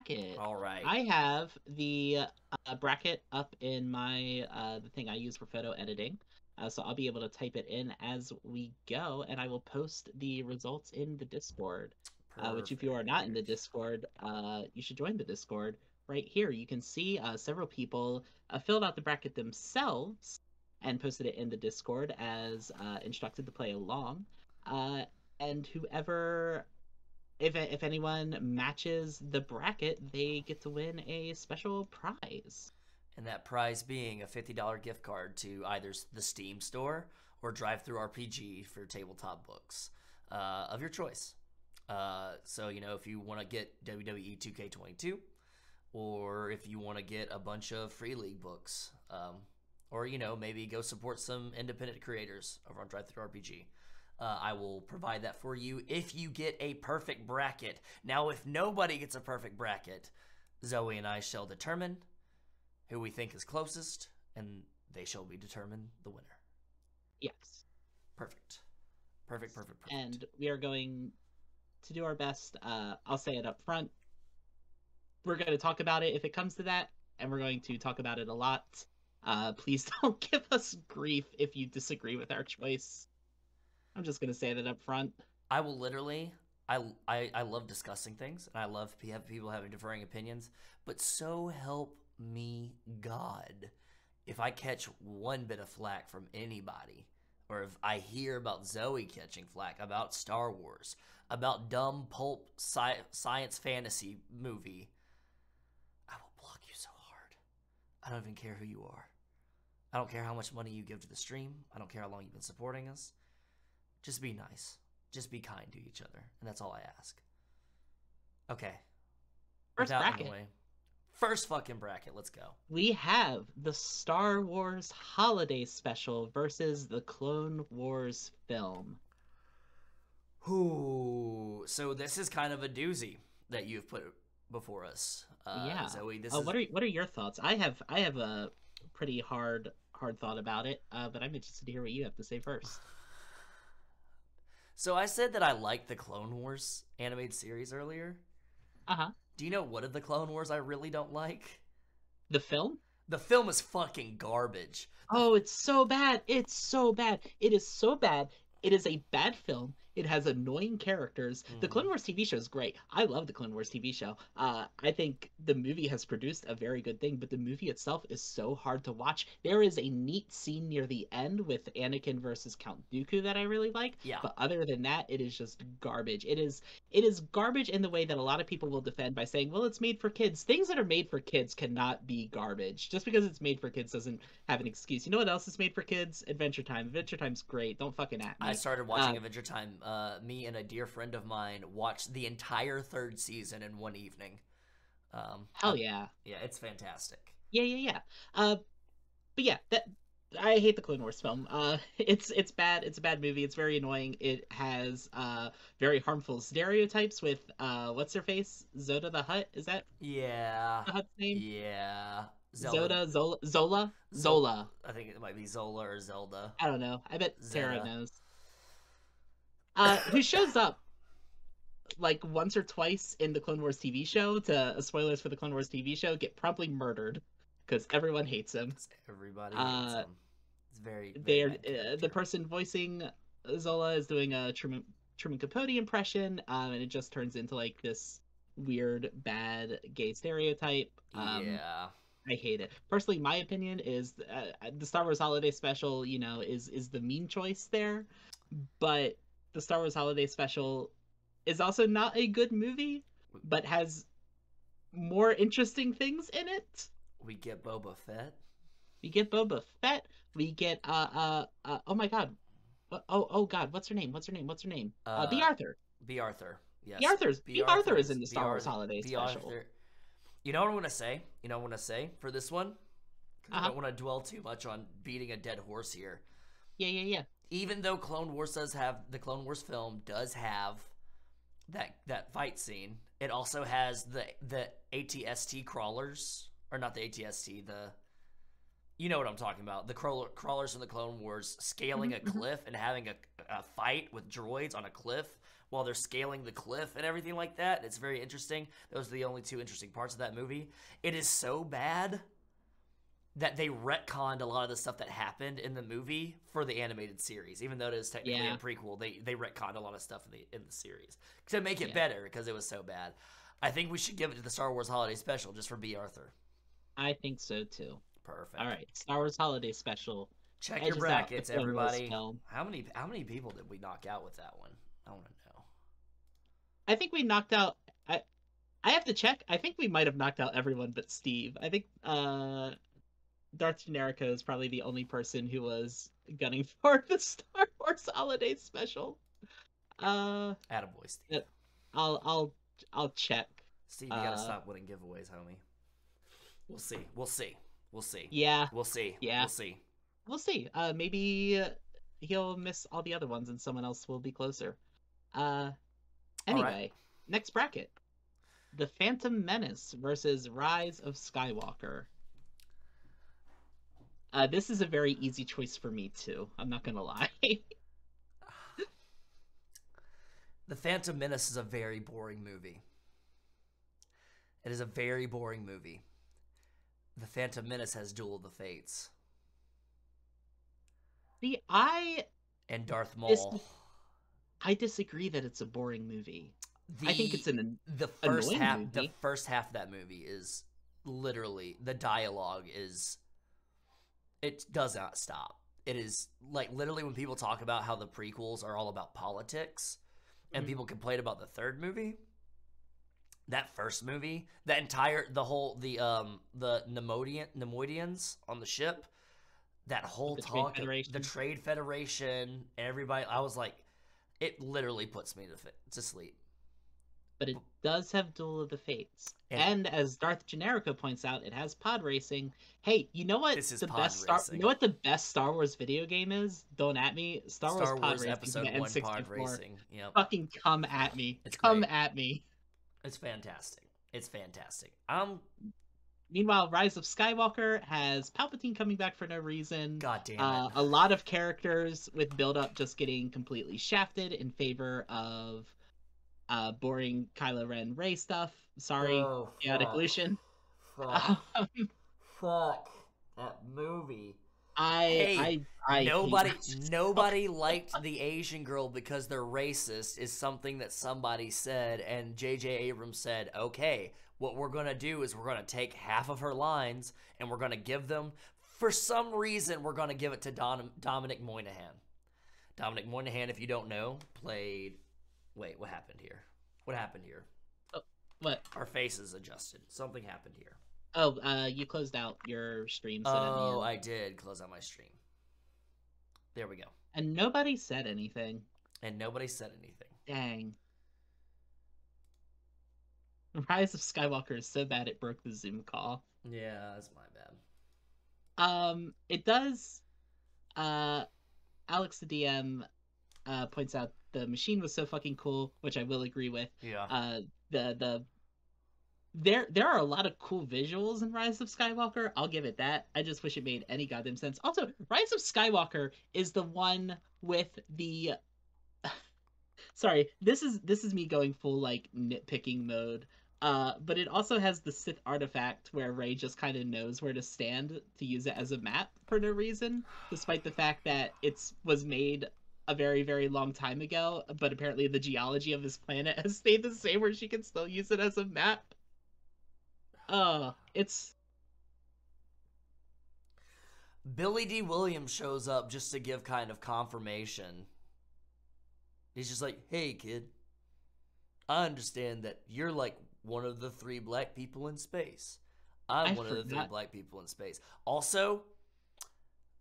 bracket. All right. I have the bracket up in my the thing I use for photo editing. So I'll be able to type it in as we go, and I will post the results in the Discord. Which, if you are not in the Perfect. Discord, you should join the Discord. Right here, you can see several people filled out the bracket themselves and posted it in the Discord as instructed to play along. Uh, and whoever if anyone matches the bracket, they get to win a special prize. And that prize being a $50 gift card to either the Steam store or Drive Through RPG for tabletop books of your choice. So, if you want to get WWE 2K22, or if you want to get a bunch of Free League books, or, maybe go support some independent creators over on Drive Through RPG. I will provide that for you if you get a perfect bracket. Now, if nobody gets a perfect bracket, Zoe and I shall determine who we think is closest, and they shall be determined the winner. Yes. Perfect. Perfect, perfect, perfect. And we are going to do our best. I'll say it up front. We're going to talk about it if it comes to that, and we're going to talk about it a lot. Please don't give us grief if you disagree with our choice. I'm just going to say that up front. I will literally, I love discussing things, and I love people having differing opinions, but so help me God, if I catch one bit of flack from anybody, or if I hear about Zoe catching flack about Star Wars, about dumb pulp science fantasy movie, I will block you so hard. I don't even care who you are. I don't care how much money you give to the stream. I don't care how long you've been supporting us. Just be nice. Just be kind to each other. And that's all I ask. Okay. First bracket. First fucking bracket. Let's go. We have the Star Wars Holiday Special versus the Clone Wars film. Ooh. So this is kind of a doozy that you've put before us. Yeah. Zoe, what are your thoughts? I have a pretty hard thought about it, but I'm interested to hear what you have to say first. So I said that I liked the Clone Wars animated series earlier. Uh-huh. Do you know what of the Clone Wars I really don't like? The film? The film is fucking garbage. Oh, it's so bad. It's so bad. It is so bad. It is a bad film. It has annoying characters. The Clone Wars TV show is great. I love the Clone Wars TV show. I think the movie has produced a very good thing, but the movie itself is so hard to watch. There is a neat scene near the end with Anakin versus Count Dooku that I really like. Yeah. But other than that, it is just garbage. It is garbage in the way that a lot of people will defend by saying, well, it's made for kids. Things that are made for kids cannot be garbage. Just because it's made for kids doesn't have an excuse. You know what else is made for kids? Adventure Time. Adventure Time's great. Don't fucking at me. I started watching Adventure Time. Me and a dear friend of mine watched the entire third season in one evening. Hell yeah. Yeah, it's fantastic. Yeah. But yeah, I hate the Clone Wars film. It's bad. It's a bad movie. It's very annoying. It has very harmful stereotypes with what's her face? Zoda the Hutt. Is that the Hutt's name? Yeah. Zola. I think it might be Zola or Zelda. I don't know. I bet Sarah Zeta. knows. Who shows up like once or twice in the Clone Wars TV show to spoilers for the Clone Wars TV show, get promptly murdered because everyone hates him. Everybody hates him. It's very the person voicing Zola is doing a Truman Capote impression, and it just turns into like this weird bad gay stereotype. Yeah. I hate it. Personally, my opinion is the Star Wars Holiday Special, is the mean choice there, but the Star Wars Holiday Special is also not a good movie, but has more interesting things in it. We get Boba Fett. We get Boba Fett. We get oh my god. Oh god, what's her name? B. Arthur. B. Arthur. Yes. B. Arthur is in the Star Wars Holiday Special. Arthur. You know what I want to say? For this one? I don't want to dwell too much on beating a dead horse here. Yeah. Even though the Clone Wars film does have that fight scene, it also has the ATST crawlers, or not the ATST, you know what I'm talking about, the crawlers from the Clone Wars scaling a cliff and having a fight with droids on a cliff while they're scaling the cliff and everything like that. It's very interesting. Those are the only two interesting parts of that movie. It is so bad that they retconned a lot of the stuff that happened in the movie for the animated series. Even though it is technically a prequel, they retconned a lot of stuff in the series to make it better because it was so bad. I think we should give it to the Star Wars Holiday Special just for B. Arthur. I think so too. Perfect. All right, Star Wars Holiday Special. Check your brackets, everybody. How many people did we knock out with that one? I want to know. I think we knocked out. I have to check. I think we might have knocked out everyone but Steve. I think Darth Generico is probably the only person who was gunning for the Star Wars Holiday Special. Attaboy, Steve. I'll check. Steve, you gotta stop winning giveaways, homie. We'll see. Yeah. We'll see. We'll see. Maybe he'll miss all the other ones and someone else will be closer. Anyway, next bracket. The Phantom Menace versus Rise of Skywalker. This is a very easy choice for me too. I'm not gonna lie. The Phantom Menace is a very boring movie. It is a very boring movie. The Phantom Menace has Duel of the Fates. See, and Darth Maul. I disagree that it's a boring movie. I think it's the first half. Movie. The first half of that movie is literally the dialogue is. It does not stop. It is like literally when people talk about how the prequels are all about politics, and people complain about the third movie. That first movie, the Nemoidians on the ship, that whole talk, the Trade Federation, everybody. I was like, it literally puts me to sleep. But it does have Duel of the Fates, and as Darth Generico points out, it has pod racing. Hey, you know what? You know what the best Star Wars video game is? Don't at me. Star Wars Pod Racing. Episode 1 Pod Racing. Yep. Fucking come at me. At me. It's fantastic. Meanwhile, Rise of Skywalker has Palpatine coming back for no reason. God damn it. A lot of characters with build-up just getting completely shafted in favor of boring Kylo Ren Rey stuff. Sorry, Chaotic Lucian. Fuck that movie. Nobody liked the Asian girl because they're racist is something that somebody said, and J.J. Abrams said, okay, what we're going to do is we're going to take half of her lines and we're going to give them, for some reason, we're going to give it to Dominic Moynihan. Dominic Moynihan, if you don't know, played... Wait, what happened here? Oh, what? Our faces adjusted. Something happened here. Oh, you closed out your stream. Oh, I did close out my stream. There we go. And nobody said anything. Dang. Rise of Skywalker is so bad it broke the Zoom call. Yeah, that's my bad. It does. Alex the DM points out the machine was so fucking cool, which I will agree with. Yeah. There are a lot of cool visuals in Rise of Skywalker. I'll give it that. I just wish it made any goddamn sense. Also, Rise of Skywalker is the one with the. Sorry, this is me going full like nitpicking mode. But it also has the Sith artifact where Rey just kind of knows where to stand to use it as a map for no reason, despite the fact that it was made a very, very long time ago, but apparently the geology of this planet has stayed the same where she can still use it as a map. It's... Billy D. Williams shows up just to give kind of confirmation. He's just like, hey, kid, I understand that you're like one of the 3 black people in space. I'm one of the 3 black people in space. Also,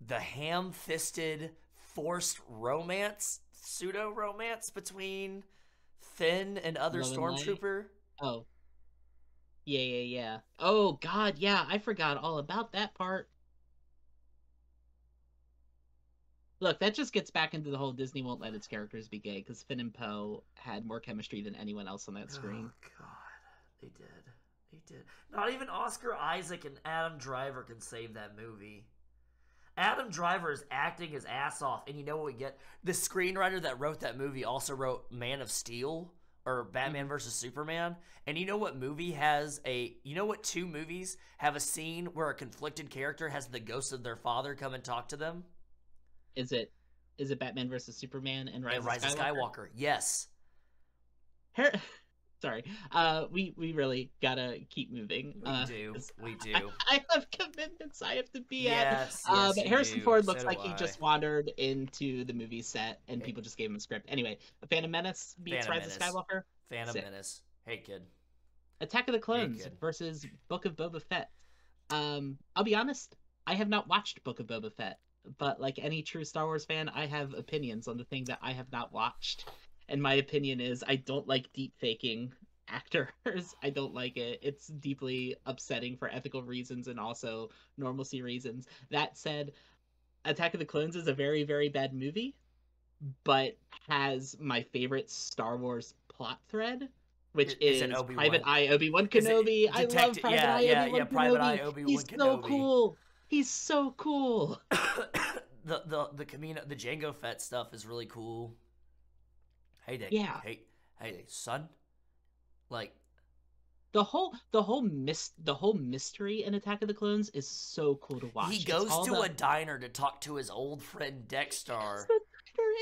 the ham-fisted forced romance, pseudo-romance between Finn and other stormtrooper. Oh. Yeah. Oh, God, yeah, I forgot all about that part. Look, that just gets back into the whole Disney won't let its characters be gay, because Finn and Poe had more chemistry than anyone else on that screen. Oh, God. They did. Not even Oscar Isaac and Adam Driver can save that movie. Adam Driver is acting his ass off, and you know what we get? The screenwriter that wrote that movie also wrote Man of Steel or Batman versus Superman. And you know what movie has a? You know what two movies have a scene where a conflicted character has the ghost of their father come and talk to them? Is it Batman versus Superman and And Rise Rise of of Skywalker? Skywalker. Yes. Sorry. We really gotta keep moving. We do. 'Cause We do. I have commitments I have to be Yes, at. yes, But you Harrison do. Ford So looks do like he I. just wandered into the movie set and people just gave him a script. Anyway, Phantom Menace beats Phantom Rise of Menace. Skywalker. Phantom Sick. Menace. Hey, kid. Attack of the Clones kid. versus Book of Boba Fett. I'll be honest, I have not watched Book of Boba Fett, but like any true Star Wars fan, I have opinions on the thing that I have not watched. And my opinion is I don't like deep faking actors. I don't like it. It's deeply upsetting for ethical reasons and also normalcy reasons. That said, Attack of the Clones is a very, very bad movie, but has my favorite Star Wars plot thread, which Is it is Obi-Wan? Private Eye Obi-Wan Is it Kenobi. I love Detective? Private Yeah, Eye yeah, Obi-Wan yeah. Private Eye Kenobi. Obi-Wan He's Kenobi. so cool. He's so cool. the Camino, the Jango Fett stuff is really cool. Hey, Yeah. Hey, son. Like The whole mystery in Attack of the Clones is so cool to watch. he It's goes all to the- a diner to talk to his old friend Dexter.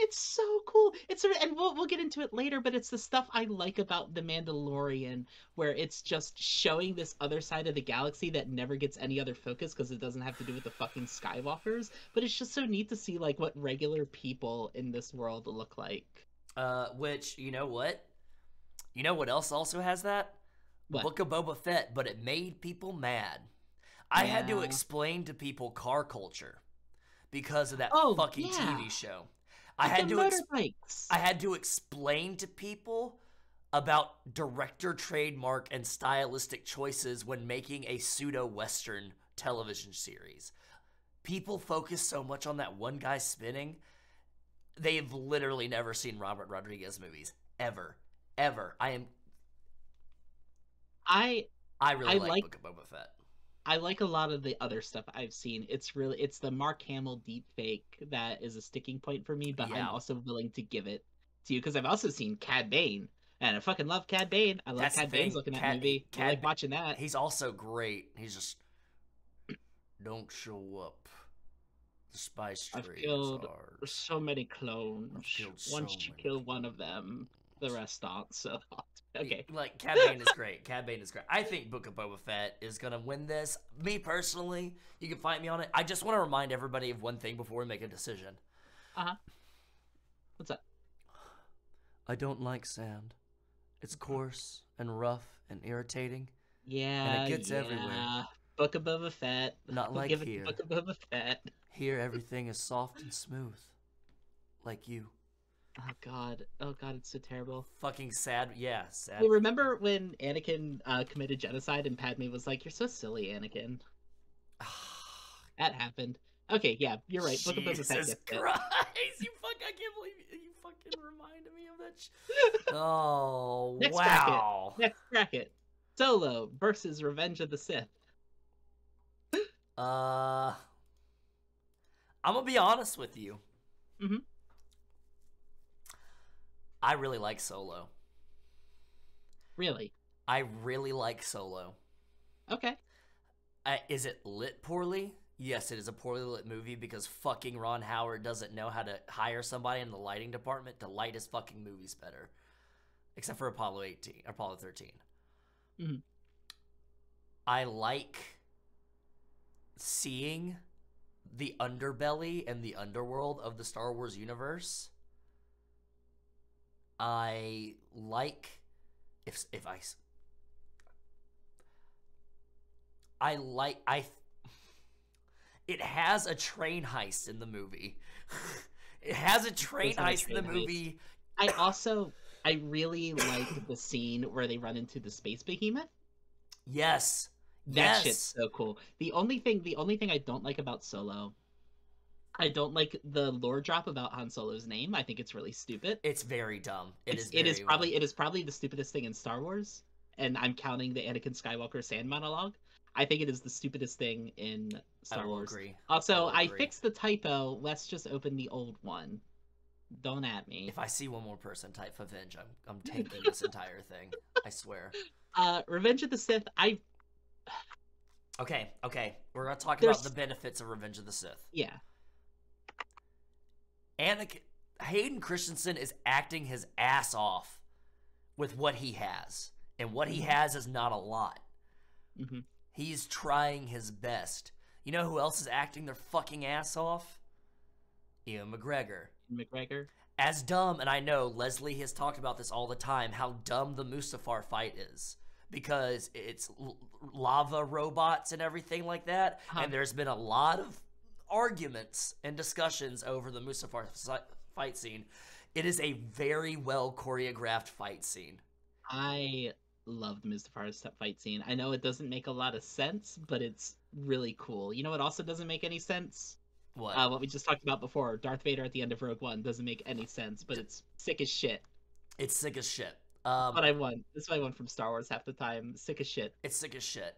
It's so cool. And we'll get into it later, but it's the stuff I like about The Mandalorian, where it's just showing this other side of the galaxy that never gets any other focus because it doesn't have to do with the fucking Skywalkers. But it's just so neat to see like what regular people in this world look like. Which you know what? You know what else also has that? What? Book of Boba Fett, but it made people mad. I had to Yeah. explain to people car culture because of that Oh, fucking yeah. TV show. Like the motorbikes. I had to explain to people about director trademark and stylistic choices when making a pseudo-Western television series. People focus so much on that one guy spinning. They've literally never seen Robert Rodriguez movies. Ever. I really like Book of Boba Fett. I like a lot of the other stuff I've seen. It's the Mark Hamill deep fake that is a sticking point for me, but I'm Yeah. also willing to give it to you because I've also seen Cad Bane, and I fucking love Cad Bane. I love That's the Cad Bane's thing. looking at movie. I like watching that. He's also great. He's just don't show up. The spice I've trade killed is ours. so many clones. I've killed so Once you many kill one of them, the rest aren't so hot. Okay. Like, Cad Bane is great. Cad Bane is great. I think Book of Boba Fett is going to win this. Me personally, you can fight me on it. I just want to remind everybody of one thing before we make a decision. Uh-huh. What's up? I don't like sand. It's coarse and rough and irritating. Yeah, And it gets everywhere. Book of Boba Fett. Not We'll like give it to here. Book of Boba Fett. Here, everything is soft and smooth. Like you. Oh god, it's so terrible. Fucking sad. Yeah, sad. Well, remember when Anakin committed genocide and Padme was like, "You're so silly, Anakin." That happened. Okay, yeah, you're right. Book of Boba Fett Jesus gets it. Christ! I can't believe you fucking reminded me of that. Oh, Next wow. bracket. Next bracket. Solo versus Revenge of the Sith. I'm gonna be honest with you. Mm-hmm. I really like Solo. Really? I really like Solo. Okay. Is it lit poorly? Yes, it is a poorly lit movie because fucking Ron Howard doesn't know how to hire somebody in the lighting department to light his fucking movies better. Except for Apollo 13. Mm-hmm. I like seeing the underbelly and the underworld of the Star Wars universe. I like it has a train heist in the movie. It has a train heist in the movie. I really like the scene where they run into the space behemoth. Yes. That shit's so cool. The only thing I don't like about Solo, I don't like the lore drop about Han Solo's name. I think it's really stupid. It's very dumb. It is probably the stupidest thing in Star Wars. and I'm counting the Anakin Skywalker sand monologue. I think it is the stupidest thing in I Star will Wars. agree. Also, will I agree. fixed the typo. Let's just open the old one. Don't at me. If I see one more person type Avenge, I'm tanking this entire thing. I swear. Revenge of the Sith. Okay. We're gonna talk There's- about the benefits of Revenge of the Sith. Yeah. Hayden Christensen is acting his ass off with what he has, and what he has is not a lot. Mm-hmm. He's trying his best. You know who else is acting their fucking ass off? Ewan McGregor. As dumb, and I know Leslie has talked about this all the time, how dumb the Mustafar fight is. Because it's lava robots and everything like that, and there's been a lot of arguments and discussions over the Mustafar fight scene. It is a very well choreographed fight scene. I love the Mustafar fight scene. I know it doesn't make a lot of sense, but it's really cool. You know what also doesn't make any sense? What? What we just talked about before. Darth Vader at the end of Rogue One doesn't make any sense, but it's sick as shit. It's sick as shit. But I won. That's what I won from Star Wars half the time. Sick as shit. It's sick as shit.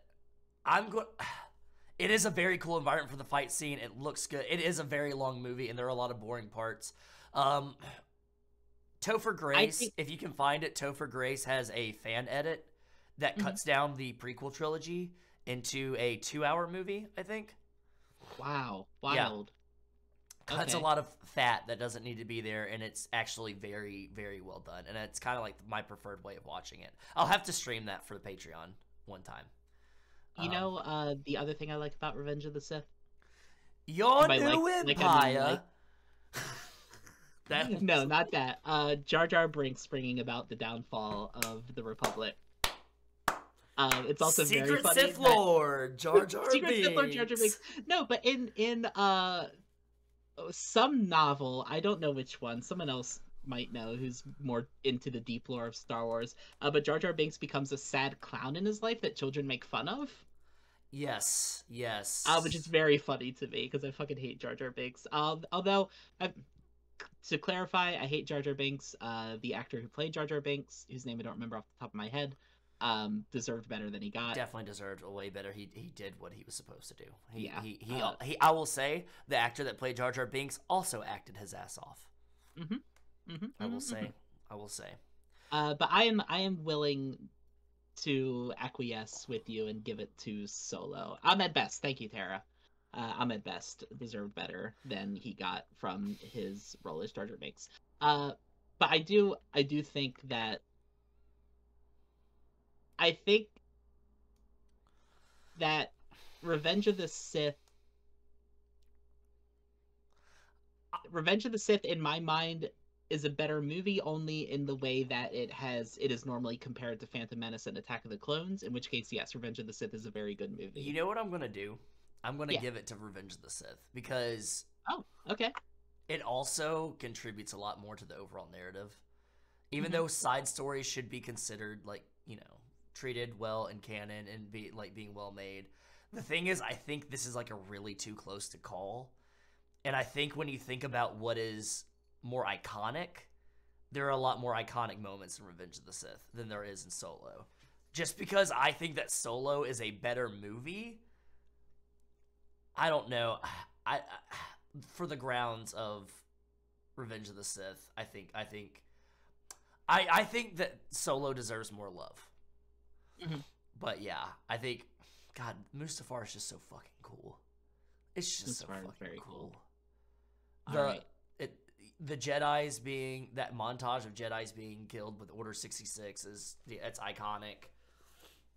It is a very cool environment for the fight scene. It looks good. It is a very long movie, and there are a lot of boring parts. Topher Grace, if you can find it, Topher Grace has a fan edit that cuts down the prequel trilogy into a 2-hour movie, I think. Wow. Wild. Yeah. Cuts a lot of fat that doesn't need to be there, and it's actually very, very well done. And it's kind of like my preferred way of watching it. I'll have to stream that for the Patreon one time. You know, the other thing I like about Revenge of the Sith? Your new empire. No, not that. Jar Jar Binks bringing about the downfall of the Republic. It's also very funny. Secret Sith Lord Jar Jar Binks. Secret Sith Lord Jar Jar Binks. No, but in some novel, I don't know which one. Someone else might know who's more into the deep lore of Star Wars. But Jar Jar Binks becomes a sad clown in his life that children make fun of. Yes. Which is very funny to me because I fucking hate Jar Jar Binks. Although, to clarify, I hate Jar Jar Binks. The actor who played Jar Jar Binks, whose name I don't remember off the top of my head, deserved better than he got. Definitely deserved a way better. He did what he was supposed to do. Yeah. I will say the actor that played Jar Jar Binks also acted his ass off. I will say. But I am willing to acquiesce with you and give it to Solo. Ahmed Best, thank you, Tara. Ahmed Best deserved better than he got from his role as Jar Jar Binks. But I do think that Revenge of the Sith in my mind is a better movie only in the way that it is normally compared to Phantom Menace and Attack of the Clones, in which case, yes, Revenge of the Sith is a very good movie. You know what I'm gonna do? I'm gonna give it to Revenge of the Sith because it also contributes a lot more to the overall narrative. Even though side stories should be considered treated well in canon and being well made. The thing is, I think this is a really too close to call. And I think when you think about what is more iconic, there are a lot more iconic moments in Revenge of the Sith than there is in Solo. Just because I think that Solo is a better movie, I don't know. I for the grounds of Revenge of the Sith, I think that Solo deserves more love. But yeah, I think, God, Mustafar is just so fucking cool. It's just so fucking very cool. The Jedi's being, that montage of Jedi's being killed with Order 66 it's iconic.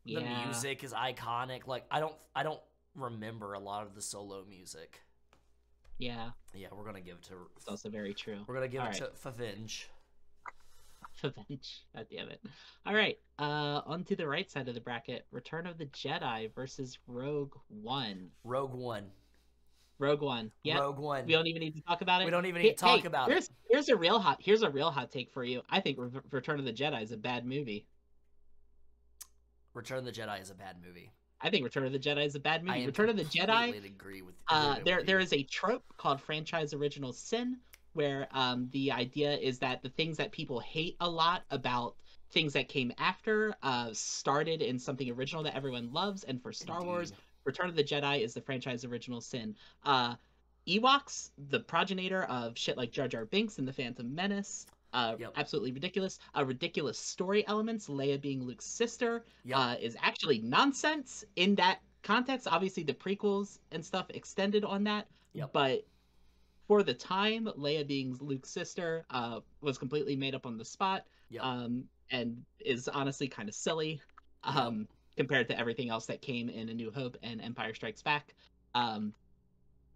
The music is iconic. I don't remember a lot of the Solo music. Yeah, we're gonna give it to. It's also very true. We're gonna give it to Favenge. God damn it. All right. On to the right side of the bracket. Return of the Jedi versus Rogue One. Rogue One. Yeah. Rogue One. We don't even need to talk about it. We don't even need to talk about it. Here's a real hot take for you. I think Return of the Jedi is a bad movie. Return of the Jedi is a bad movie. I think Return of the Jedi is a bad movie. Return of the Jedi. I agree with there is a trope called franchise original sin, where the idea is that the things that people hate a lot about things that came after started in something original that everyone loves, and for Star Wars, Indeed. Return of the Jedi is the franchise original sin. uh Ewoks, the progenitor of shit like Jar Jar Binks and the Phantom Menace, Yep. absolutely ridiculous. Ridiculous story elements. Leia being Luke's sister Yep. is actually nonsense in that context. Obviously, the prequels and stuff extended on that, Yep. but for the time, Leia being Luke's sister was completely made up on the spot, Yep. and is honestly kind of silly Yep. compared to everything else that came in A New Hope and Empire Strikes Back. Um,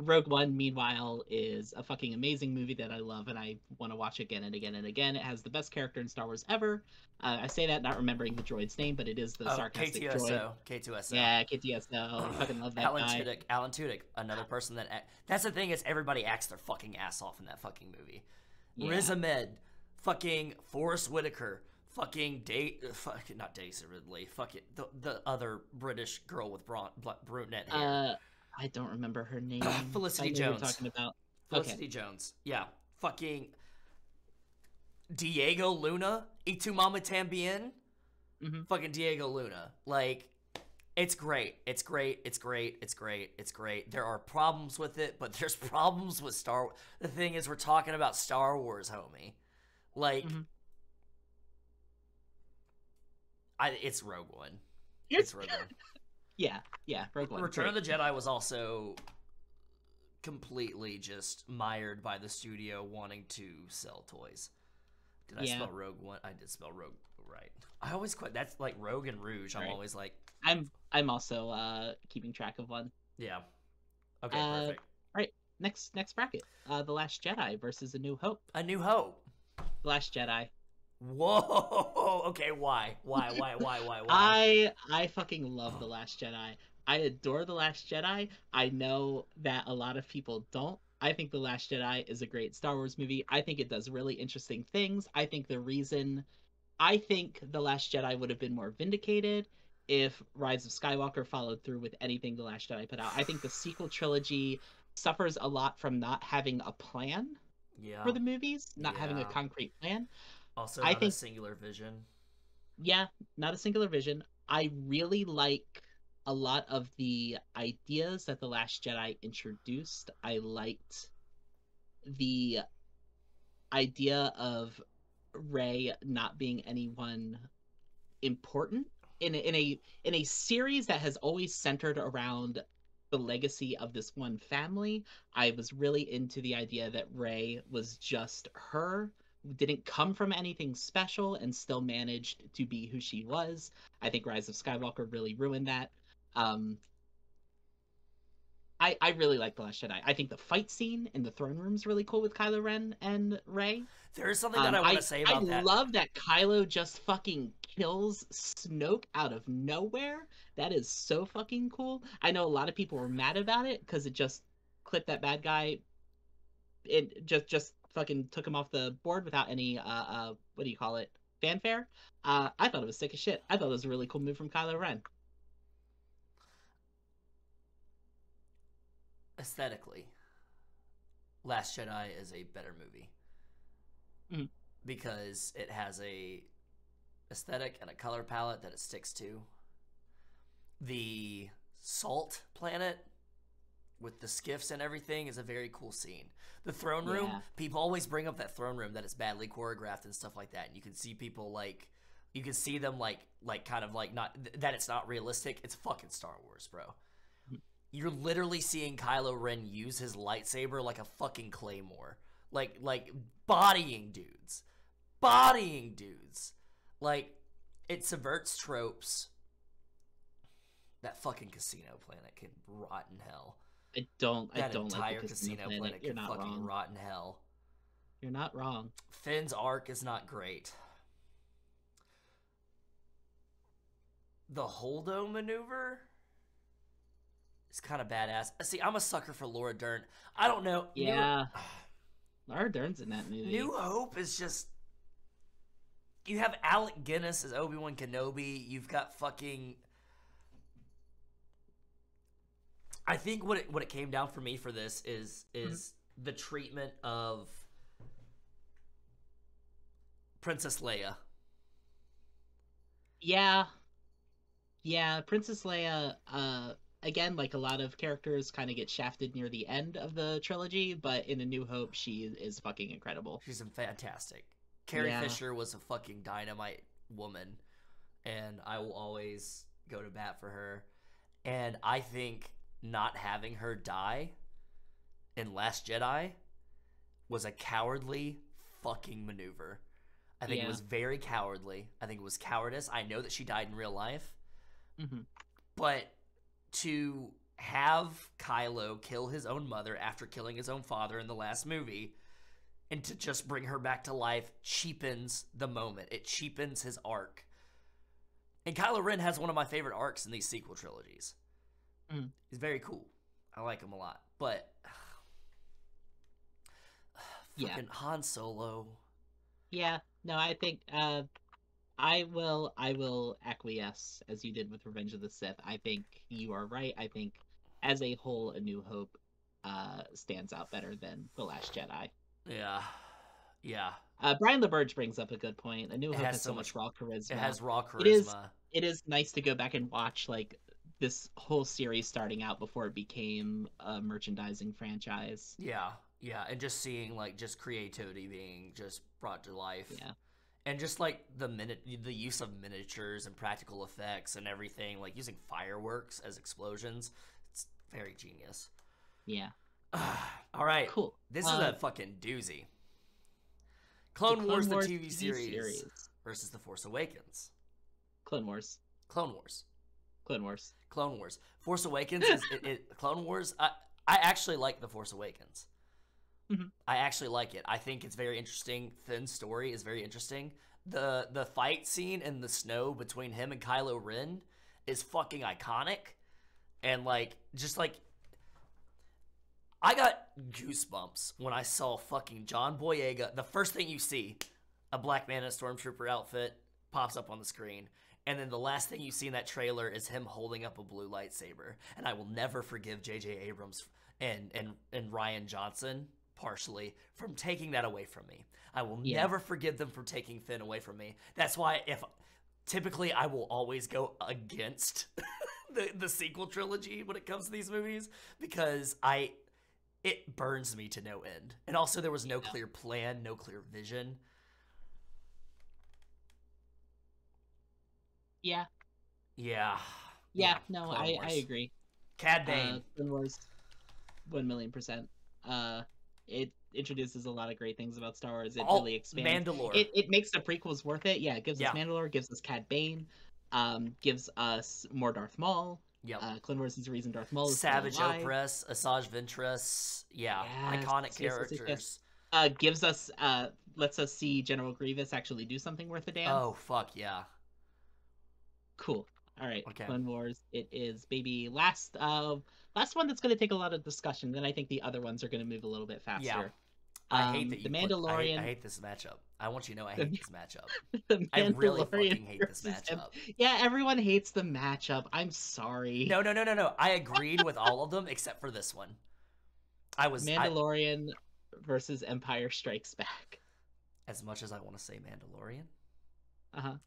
Rogue One, meanwhile, is a fucking amazing movie that I love and I want to watch again and again and again. It has the best character in Star Wars ever. I say that not remembering the droid's name, but it is the Oh, sarcastic droid. K2SO. K2SO. Yeah, KTSO. I fucking love that Alan guy. Tudyk. Alan Tudyk. Another person that. That's the thing is everybody acts their fucking ass off in that fucking movie. Yeah. Riz Ahmed. Fucking Forrest Whitaker. Fucking fucking not Daisy Ridley. Fucking the other British girl with brunette hair. I don't remember her name. Felicity I know Jones. You're talking about Felicity Jones. Yeah. Fucking Diego Luna. Y tu mama tambien. Mm-hmm. Fucking Diego Luna. Like, it's great. It's great. It's great. It's great. It's great. There are problems with it, but there's problems with Star Wars. The thing is, we're talking about Star Wars, homie. Like, it's Rogue One. It's Rogue One. Yeah, Rogue One. Return of the Jedi was also completely just mired by the studio wanting to sell toys. Did I spell Rogue One? I did spell Rogue right. I always quit. That's like Rogue and Rouge. I'm always like. I'm also keeping track of one. Yeah. Okay. Perfect. Right. Next bracket. The Last Jedi versus A New Hope. A New Hope. The Last Jedi. Whoa. Okay. Why? I fucking love The Last Jedi. I adore The Last Jedi. I know that a lot of people don't. I think The Last Jedi is a great Star Wars movie. I think it does really interesting things. I think The Last Jedi would have been more vindicated if Rise of Skywalker followed through with anything The Last Jedi put out. I think the sequel trilogy suffers a lot from not having a plan for the movies, not having a concrete plan. Also, not a singular vision. Yeah, not a singular vision. I really like a lot of the ideas that The Last Jedi introduced. I liked the idea of Rey not being anyone important in a series that has always centered around the legacy of this one family. I was really into the idea that Rey was just her, didn't come from anything special, and still managed to be who she was. I think Rise of Skywalker really ruined that. I really like The Last Jedi. I think the fight scene in the throne room is really cool with Kylo Ren and Rey. There is something that I want to say about that. I love that Kylo just fucking kills Snoke out of nowhere. That is so fucking cool. I know a lot of people were mad about it because it just clipped that bad guy. It just fucking took him off the board without any what do you call it, fanfare. I thought it was sick as shit. I thought it was a really cool move from Kylo Ren. Aesthetically, Last Jedi is a better movie because it has a aesthetic and a color palette that it sticks to. The salt planet with the skiffs and everything is a very cool scene. The throne room, people always bring up that throne room, that it's badly choreographed and stuff like that, and you can see people like, you can see them like kind of like, not that it's not realistic. It's fucking Star Wars, bro. You're literally seeing Kylo Ren use his lightsaber like a fucking claymore. Like bodying dudes. Like, it subverts tropes. That fucking casino planet can rot in hell. I don't like the casino planet can fucking rot in hell. You're not wrong. Finn's arc is not great. The Holdo maneuver is kind of badass. See, I'm a sucker for Laura Dern. I don't know. Yeah. Laura Dern's in that movie. New Hope is just... You have Alec Guinness as Obi-Wan Kenobi. You've got fucking... I think what it came down for me for this is the treatment of Princess Leia. Yeah, yeah, Princess Leia, again, like a lot of characters kind of get shafted near the end of the trilogy, but in A New Hope, she is fucking incredible. She's fantastic. Carrie Yeah, Fisher was a fucking dynamite woman, and I will always go to bat for her. And I think not having her die in Last Jedi was a cowardly fucking maneuver. I think it yeah. was very cowardly. I think it was cowardice. I know that she died in real life, Hmm. but to have Kylo kill his own mother after killing his own father in the last movie and to just bring her back to life cheapens the moment. It cheapens his arc. And Kylo Ren has one of my favorite arcs in these sequel trilogies. Mm. He's very cool. I like him a lot. But Yeah, fucking Han Solo. yeah. No, I think I will acquiesce as you did with Revenge of the Sith. I think you are right. I think as a whole, A New Hope stands out better than The Last Jedi. Yeah. Yeah. Brian LaBerge brings up a good point. A New It Hope has has so so much much raw it charisma. has raw It is charisma. it is nice to go back and watch like this whole series starting out before it became a merchandising franchise. Yeah. Yeah. And just seeing like just creativity being just brought to life. Yeah, And just like the use of miniatures and practical effects and everything, like using fireworks as explosions, it's very genius. yeah. All right, Cool. this is a fucking doozy. The Clone Wars, Clone the Wars TV series versus The Force Awakens. Clone Wars. Clone Wars. Clone Wars. Clone Wars. Force Awakens is Clone Wars. I actually like The Force Awakens. Mm-hmm. I actually like it. I think it's very interesting. Finn's story is very interesting. The fight scene in the snow between him and Kylo Ren is fucking iconic. And like just like I got goosebumps when I saw fucking John Boyega. The first thing you see, a black man in a stormtrooper outfit pops up on the screen. And then the last thing you see in that trailer is him holding up a blue lightsaber. And I will never forgive J.J. Abrams and Ryan Johnson partially from taking that away from me. I will never forgive them for taking Finn away from me. That's why typically I will always go against the sequel trilogy when it comes to these movies because it burns me to no end. And also there was no clear plan, no clear vision. Yeah. Yeah. No, Clone I Wars. agree. Cad Bane. Clone Wars, 1,000,000%. It introduces a lot of great things about Star Wars. It really expands. Mandalore. It makes the prequels worth it. Yeah, it gives us Yeah. Mandalore, gives us Cad Bane, gives us more Darth Maul. Yep. Clone Wars is the reason Darth Maul is Savage still alive. Opress, Asajj Ventress. Yeah. Yes, Iconic yes. characters. Gives us lets us see General Grievous actually do something worth a damn. Oh, fuck yeah. Cool. All right. Okay. Clone Wars. It is baby last one that's going to take a lot of discussion. Then I think the other ones are going to move a little bit faster. Yeah. I hate that you the Mandalorian. I hate this matchup. I want you to know I hate this matchup. The I really Mandalorian fucking hate this versus matchup. Yeah, everyone hates the matchup. I'm sorry. No. I agreed with all of them except for this one. Mandalorian versus Empire Strikes Back. As much as I want to say Mandalorian,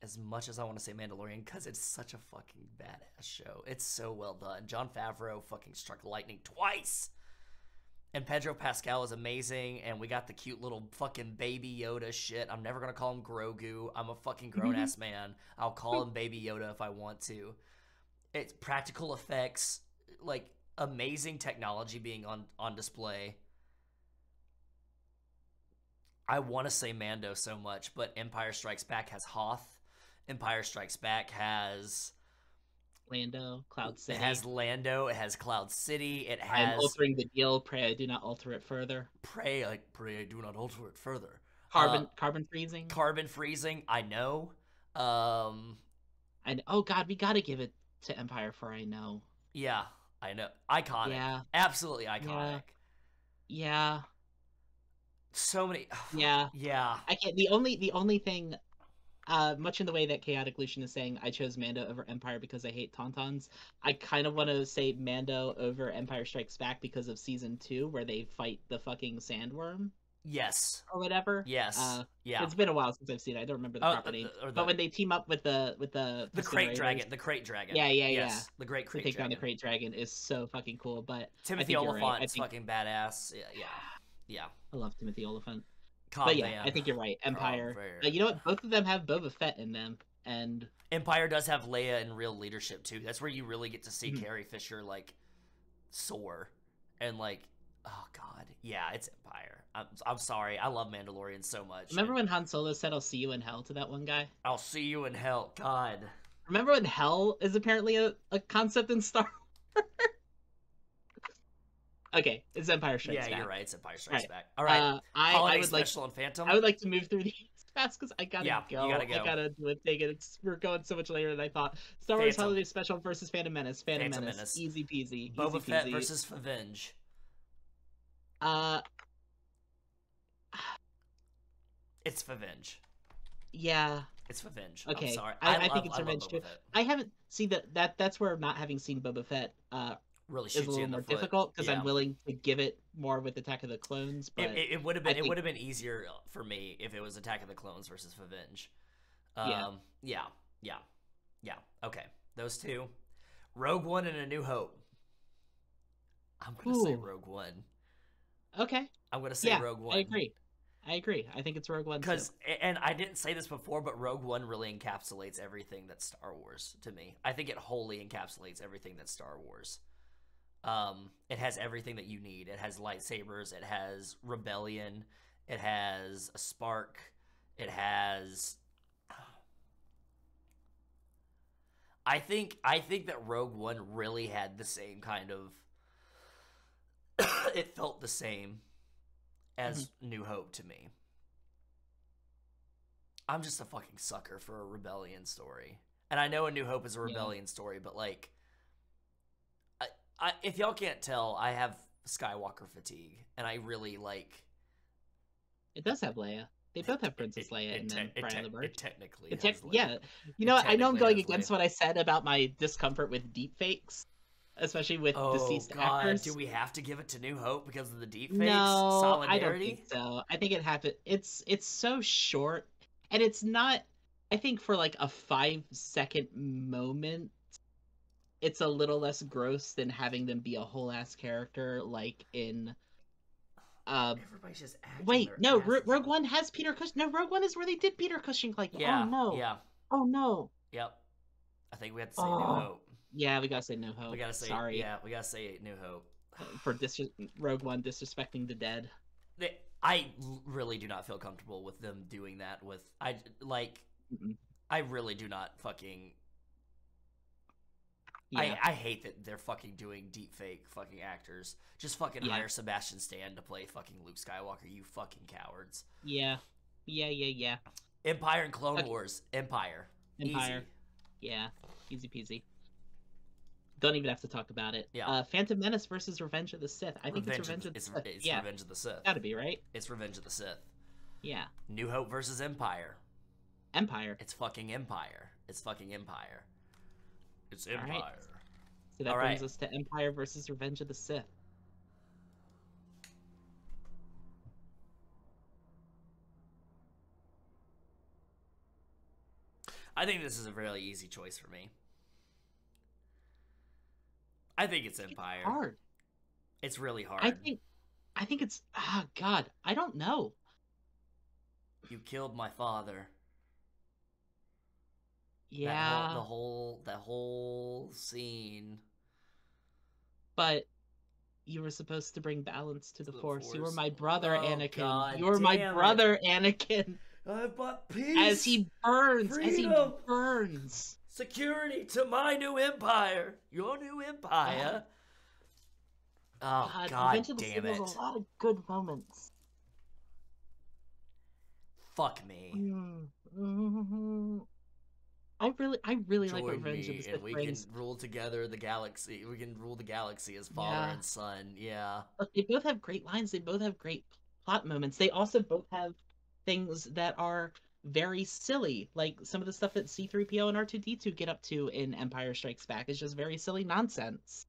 as much as I want to say Mandalorian, because it's such a fucking badass show. It's so well done. Jon Favreau fucking struck lightning twice. And Pedro Pascal is amazing, and we got the cute little fucking baby Yoda shit. I'm never gonna call him Grogu. I'm a fucking grown-ass man. I'll call him Baby Yoda if I want to. It's practical effects, like amazing technology being on display. I want to say Mando so much, but Empire Strikes Back has Hoth. Empire Strikes Back has Lando, Cloud City. It has Lando. It has Cloud City. It has. I'm altering the deal. Pray I do not alter it further. Pray I do not alter it further. Carbon freezing. Carbon freezing. I know. And oh god, we gotta give it to Empire for I know. Yeah, I know. Iconic. Yeah. Absolutely iconic. Yeah. So many. Yeah. Yeah. I can't. The only thing. Much in the way that Chaotic Lucian is saying, I chose Mando over Empire because I hate Tauntauns. I kind of want to say Mando over Empire Strikes Back because of Season 2, where they fight the fucking sandworm. Yes. or whatever. Yes. Yeah. It's been a while since I've seen it. I don't remember the Oh, proper name. or But when they team up with the the crate Tusken dragon, Raiders, the crate dragon. yeah, yeah, yeah, Yes, the great to crate take down the dragon. Crate Dragon is so fucking cool. But I Timothy think you're right. I Oliphant's think fucking badass. Yeah, yeah, yeah. I love Timothy Oliphant. But Cobb yeah, I Van. think you're right. Cobb Empire. Van. You know what? Both of them have Boba Fett in them, and Empire does have Leia in real leadership too. That's where you really get to see Mhm. Carrie Fisher like soar and like, oh god, yeah, it's Empire. I'm sorry, I love Mandalorian so much. remember when Han Solo said, "I'll see you in hell" to that one guy? I'll see you in hell. God. Remember when hell is apparently a concept in Star Wars? Okay, it's Empire Strikes Back. Yeah, you're right. It's Empire Strikes Right. Back. All right. I would Special and Phantom. I would like to move through these fast because I gotta Yeah, go. you gotta go. I gotta do a thing, and we're going so much later than I thought. Star Wars Phantom. Holiday Special versus Phantom Menace. Phantom Menace. Menace. Easy peasy. Boba easy Fett peasy. versus Revenge. It's Revenge. Yeah. It's Revenge. Okay. I'm sorry. I think it's Revenge too. Fett. I haven't seen that's where not having seen Boba Fett Really is shoots a you little in the more foot. difficult because Yeah. I'm willing to give it more with Attack of the Clones. But It would have been I think- it would have been easier for me if it was Attack of the Clones versus Revenge. Yeah. Yeah. Okay, those two. Rogue One and A New Hope. I'm gonna say Ooh. Rogue One. Okay. I'm gonna say Rogue One. I agree. I think it's Rogue One too. Because, and I didn't say this before, but Rogue One really encapsulates everything that's Star Wars to me. I think it wholly encapsulates everything that's Star Wars. It has everything that you need. It has lightsabers. It has rebellion. It has a spark. It has. I think that Rogue One really had the same kind of. It felt the same as New Hope to me. I'm just a fucking sucker for a rebellion story. And I know A New Hope is a rebellion story, but like I if y'all can't tell, I have Skywalker fatigue, and I really like It does have Leia. They both have Princess Leia in them. Brian the Bird. It technically It has Leia. yeah. You know what? I know I'm technically going has against Leia. what I said about my discomfort with deepfakes, especially with deceased actors. Do we have to give it to New Hope because of the deepfakes? No, Solidarity? I don't think so. I think it happened. It's so short, and it's not. I think for like a 5-second moment, it's a little less gross than having them be a whole ass character like in. Everybody's just acting. Wait, their no, asses Rogue off. One has Peter Cushing. No, Rogue One is where they did Peter Cushing. Like, Yeah. oh no, Yeah. oh no. Yep. I think we have to say New Oh. Hope. Yeah, we gotta say No Hope. We gotta say. Sorry. Yeah, we gotta say New Hope. For Rogue One disrespecting the dead. I really do not feel comfortable with them doing that. Mm-mm. I really do not fucking. Yeah. I hate that they're fucking doing deep fake fucking actors. Just fucking hire Sebastian Stan to play fucking Luke Skywalker, you fucking cowards. Yeah. Empire and Clone Wars. Empire. Empire. Easy. Yeah. Easy peasy. Don't even have to talk about it. Yeah. Phantom Menace versus Revenge of the Sith. I think it's Revenge of the Sith. It's Yeah. Revenge of the Sith. Gotta be, right? It's Revenge of the Sith. Yeah. New Hope versus Empire. Empire. It's fucking Empire. It's fucking Empire. It's All right. Empire. So that All brings right. us to Empire versus Revenge of the Sith. I think this is a really easy choice for me. I think it's Empire. It's hard. It's really hard. I think it's God, I don't know. You killed my father. Yeah. That whole scene. But you were supposed to bring balance to the Force. You were Force. my brother, Oh, Anakin. God You were my damn it. brother, Anakin. I bought peace. As he burns. freedom. Security to my new empire. Your new empire. Oh, God Revenge of the damn Sith it. has a lot of good moments. Fuck me. I really like Join Revenge of me the Sith and we brings. can rule together the galaxy. We can rule the galaxy as father and son. Yeah. Look, they both have great lines. They both have great plot moments. They also both have things that are very silly. Like some of the stuff that C-3PO and R2-D2 get up to in Empire Strikes Back is just very silly nonsense.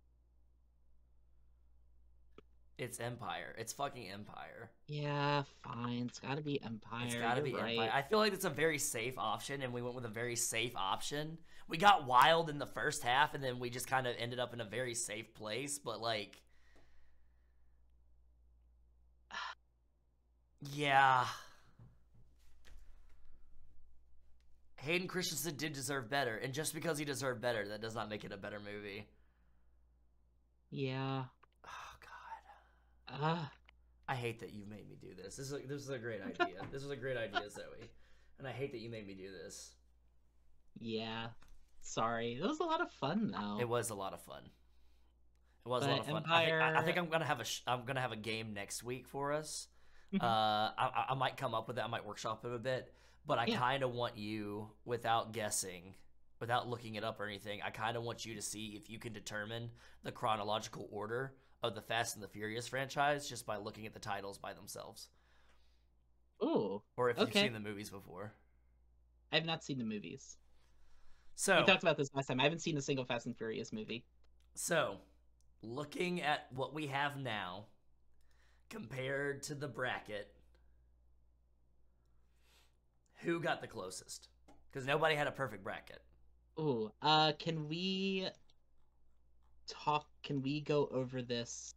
It's Empire. It's fucking Empire. Yeah, fine. It's gotta be It's Empire. got to You're be Empire. right. I feel like it's a very safe option, and we went with a very safe option. We got wild in the first half, and then we just kind of ended up in a very safe place. But like, yeah, Hayden Christensen did deserve better, and just because he deserved better, that does not make it a better movie. Yeah. Oh God, Uh, I hate that you made me do this. This is a great idea. This was a great idea, Zoe, and I hate that you made me do this. yeah. Sorry. It was a lot of fun though. It was a lot of fun. It was a But lot of fun. Empire. I think I'm gonna have a game next week for us. I might come up with it. I might workshop it a bit, but I Yeah. kind of want you, without guessing, without looking it up or anything, I kind of want you to see if you can determine the chronological order of the Fast and the Furious franchise just by looking at the titles by themselves, Ooh. or if you've Okay. seen the movies before. I've not seen the movies. We So, talked about this last time. I haven't seen a single Fast and Furious movie. so looking at what we have now compared to the bracket, who got the closest? Because nobody had a perfect bracket. Ooh. Can we talk? Can we go over this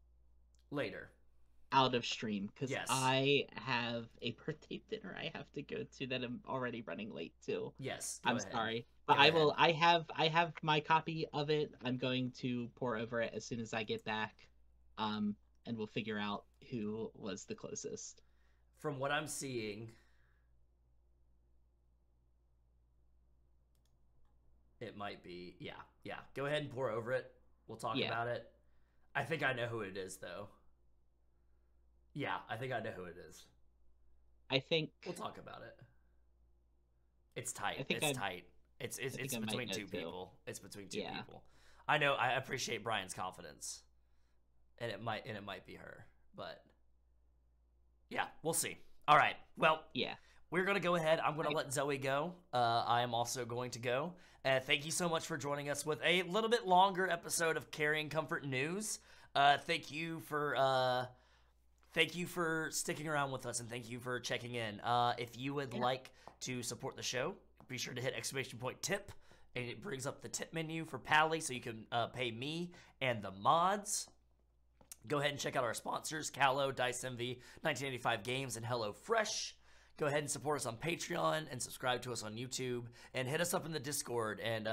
Later. out of stream? Because Yes. I have a birthday dinner I have to go to that I'm already running late to. Yes. Go I'm ahead. sorry, but Go I ahead. will. I have my copy of it. I'm going to pour over it as soon as I get back, and we'll figure out who was the closest. From what I'm seeing, it might be. Yeah. Go ahead and pour over it. We'll talk Yeah. about it. I think I know who it is, though. Yeah, I think I know who it is. I think We'll talk about it. It's tight. I think It's I- tight. It's think I might between know two too. people. It's between two Yeah. people. I know. I appreciate Brian's confidence, and it might be her, but yeah, we'll see. All right. Well, Yeah. we're going to go ahead. I'm going to let Zoe go. I am also going to go. Thank you so much for joining us with a little bit longer episode of Carrying Comfort News. Thank you for sticking around with us, and thank you for checking in. If you would like to support the show, be sure to hit !tip, and it brings up the tip menu for Pally, so you can pay me and the mods. Go ahead and check out our sponsors, Callow, Dice MV, 1985 Games, and HelloFresh. Go ahead and support us on Patreon and subscribe to us on YouTube, and hit us up in the Discord, and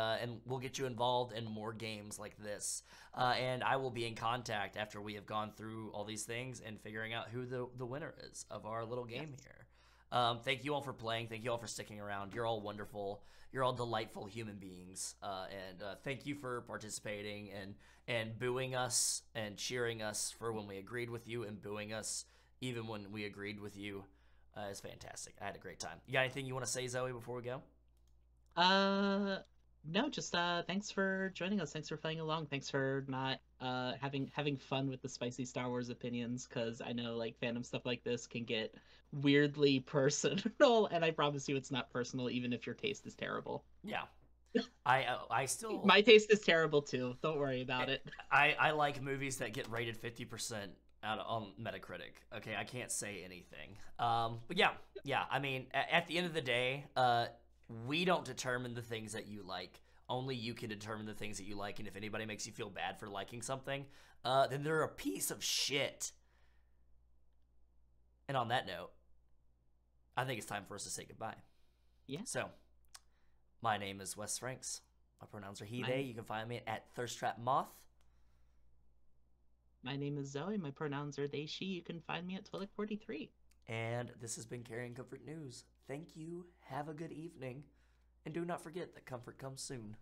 we'll get you involved in more games like this. And I will be in contact after we have gone through all these things and figuring out who the winner is of our little game here. Thank you all for playing. Thank you all for sticking around. You're all wonderful. You're all delightful human beings. And thank you for participating and booing us and cheering us for when we agreed with you, and booing us even when we agreed with you. It's fantastic. I had a great time. You got anything you want to say, Zoe, before we go? No, just thanks for joining us. Thanks for playing along. Thanks for not having fun with the spicy Star Wars opinions, because I know like fandom stuff like this can get weirdly personal, and I promise you it's not personal, even if your taste is terrible. Yeah. I still My taste is terrible too. Don't worry about it. I like movies that get rated 50% out on Metacritic. Okay, I can't say anything. But yeah. I mean, at the end of the day, we don't determine the things that you like. Only you can determine the things that you like, and if anybody makes you feel bad for liking something, then they're a piece of shit. And on that note, I think it's time for us to say goodbye. Yeah. So, my name is Wes Franks. My pronouns are he, they. You can find me at ThirstTrapMoth. My name is Zoe. My pronouns are they, she. You can find me at Twilight43. And this has been Carrying Comfort News. Thank you. Have a good evening. And do not forget that comfort comes soon.